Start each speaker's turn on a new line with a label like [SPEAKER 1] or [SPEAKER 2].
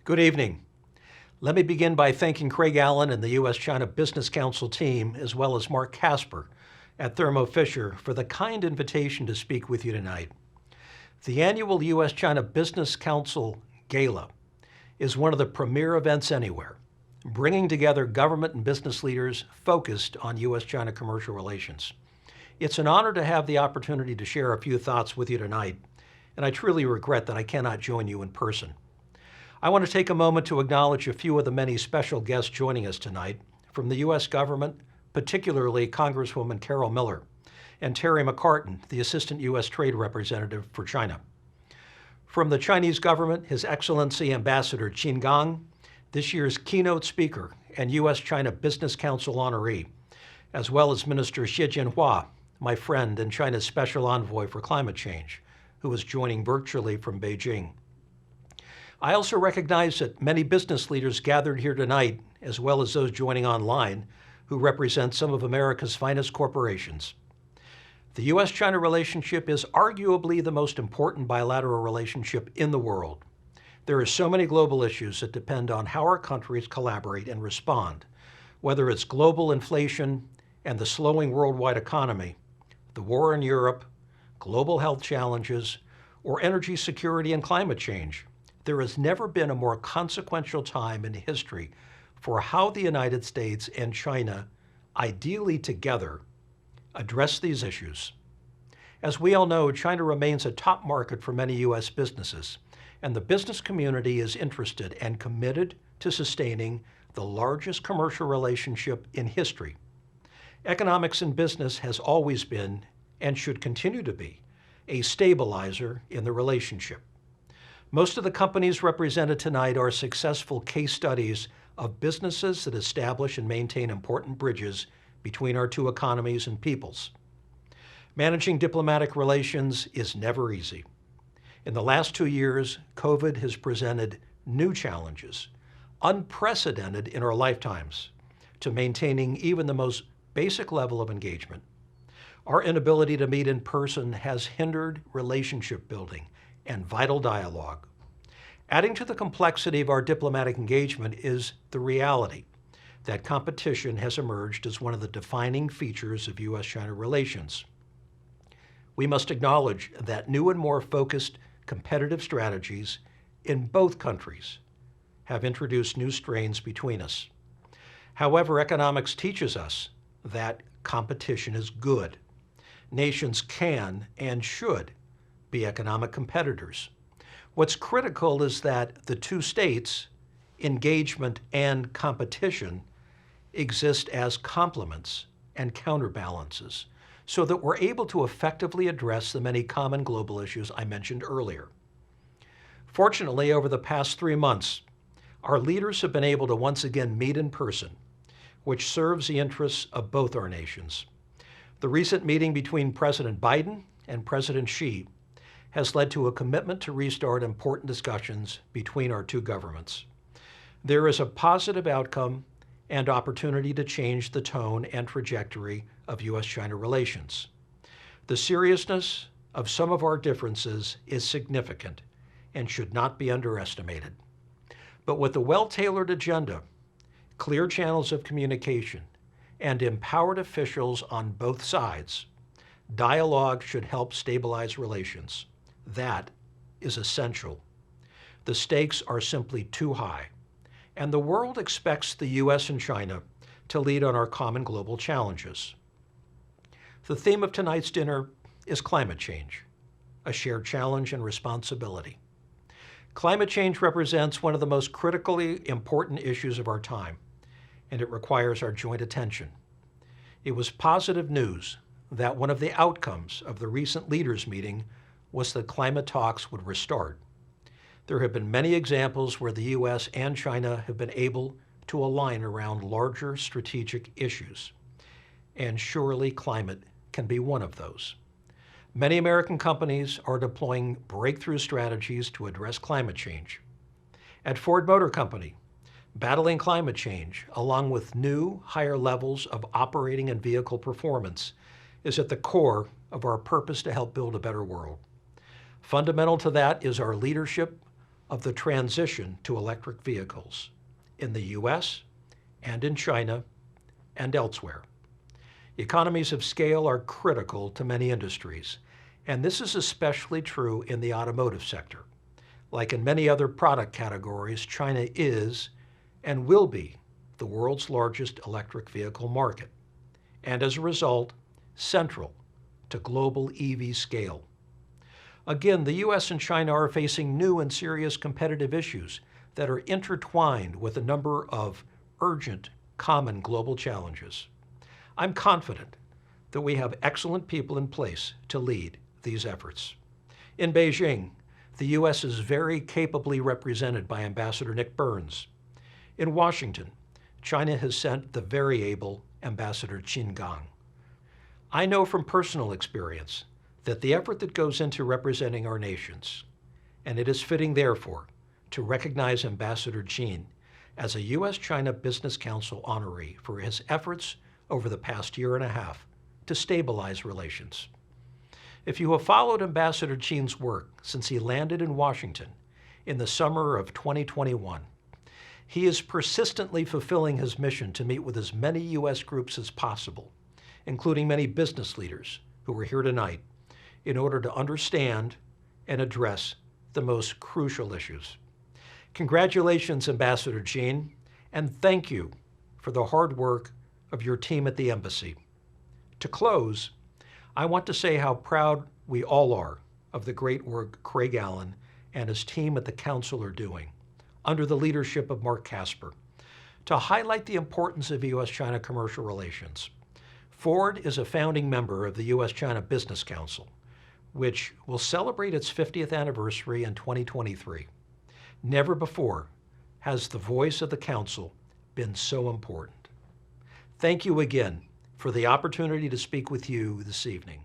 [SPEAKER 1] Good evening. Let me begin by thanking Craig Allen and the U.S.-China Business Council team, as well as Mark Casper at Thermo Fisher, for the kind invitation to speak with you tonight. The annual U.S.-China Business Council Gala is one of the premier events anywhere, bringing together government and business leaders focused on U.S.-China commercial relations. It's an honor to have the opportunity to share a few thoughts with you tonight, and I truly regret that I cannot join you in person. I want to take a moment to acknowledge a few of the many special guests joining us tonight from the U.S. government, particularly Congresswoman Carol Miller and Terry McCartan, the Assistant U.S. Trade Representative for China. From the Chinese government, His Excellency Ambassador Qin Gang, this year's keynote speaker and U.S.-China Business Council honoree, as well as Minister Xie Jianhua, my friend and China's Special Envoy for Climate Change, who is joining virtually from Beijing. I also recognize that many business leaders gathered here tonight, as well as those joining online, who represent some of America's finest corporations. The U.S.-China relationship is arguably the most important bilateral relationship in the world. There are so many global issues that depend on how our countries collaborate and respond, whether it's global inflation and the slowing worldwide economy, the war in Europe, global health challenges, or energy security and climate change. There has never been a more consequential time in history for how the United States and China, ideally together, address these issues. As we all know, China remains a top market for many U.S. businesses, and the business community is interested and committed to sustaining the largest commercial relationship in history. Economics in business has always been, and should continue to be, a stabilizer in the relationship. Most of the companies represented tonight are successful case studies of businesses that establish and maintain important bridges between our two economies and peoples. Managing diplomatic relations is never easy. In the last 2 years, COVID has presented new challenges, unprecedented in our lifetimes, to maintaining even the most basic level of engagement. Our inability to meet in person has hindered relationship building and vital dialogue. Adding to the complexity of our diplomatic engagement is the reality that competition has emerged as one of the defining features of U.S.-China relations. We must acknowledge that new and more focused competitive strategies in both countries have introduced new strains between us. However, economics teaches us that competition is good. Nations can and should be economic competitors. What's critical is that the two states, engagement and competition, exist as complements and counterbalances so that we're able to effectively address the many common global issues I mentioned earlier. Fortunately, over the past 3 months, our leaders have been able to once again meet in person, which serves the interests of both our nations. The recent meeting between President Biden and President Xi has led to a commitment to restart important discussions between our two governments. There is a positive outcome and opportunity to change the tone and trajectory of U.S.-China relations. The seriousness of some of our differences is significant and should not be underestimated. But with a well-tailored agenda, clear channels of communication, and empowered officials on both sides, dialogue should help stabilize relations. That is essential. The stakes are simply too high, and the world expects the U.S. and China to lead on our common global challenges. The theme of tonight's dinner is climate change, a shared challenge and responsibility. Climate change represents one of the most critically important issues of our time, and it requires our joint attention. It was positive news that one of the outcomes of the recent leaders' meeting was that climate talks would restart. There have been many examples where the U.S. and China have been able to align around larger strategic issues, and surely climate can be one of those. Many American companies are deploying breakthrough strategies to address climate change. At Ford Motor Company, battling climate change, along with new, higher levels of operating and vehicle performance, is at the core of our purpose to help build a better world. Fundamental to that is our leadership of the transition to electric vehicles in the US and in China and elsewhere. Economies of scale are critical to many industries, and this is especially true in the automotive sector. Like in many other product categories, China is and will be the world's largest electric vehicle market, and as a result, central to global EV scale. Again, the US and China are facing new and serious competitive issues that are intertwined with a number of urgent, common global challenges. I'm confident that we have excellent people in place to lead these efforts. In Beijing, the U.S. is very capably represented by Ambassador Nick Burns. In Washington, China has sent the very able Ambassador Qin Gang. I know from personal experience that the effort that goes into representing our nations, and it is fitting therefore to recognize Ambassador Qin as a U.S.-China Business Council honoree for his efforts over the past year and a half to stabilize relations. If you have followed Ambassador Qin's work since he landed in Washington in the summer of 2021, he is persistently fulfilling his mission to meet with as many U.S. groups as possible, including many business leaders who are here tonight, in order to understand and address the most crucial issues. Congratulations, Ambassador Qin, and thank you for the hard work of your team at the embassy. To close, I want to say how proud we all are of the great work Craig Allen and his team at the Council are doing, under the leadership of Mark Casper, to highlight the importance of U.S.-China commercial relations. Ford is a founding member of the U.S.-China Business Council, which will celebrate its 50th anniversary in 2023. Never before has the voice of the Council been so important. Thank you again for the opportunity to speak with you this evening.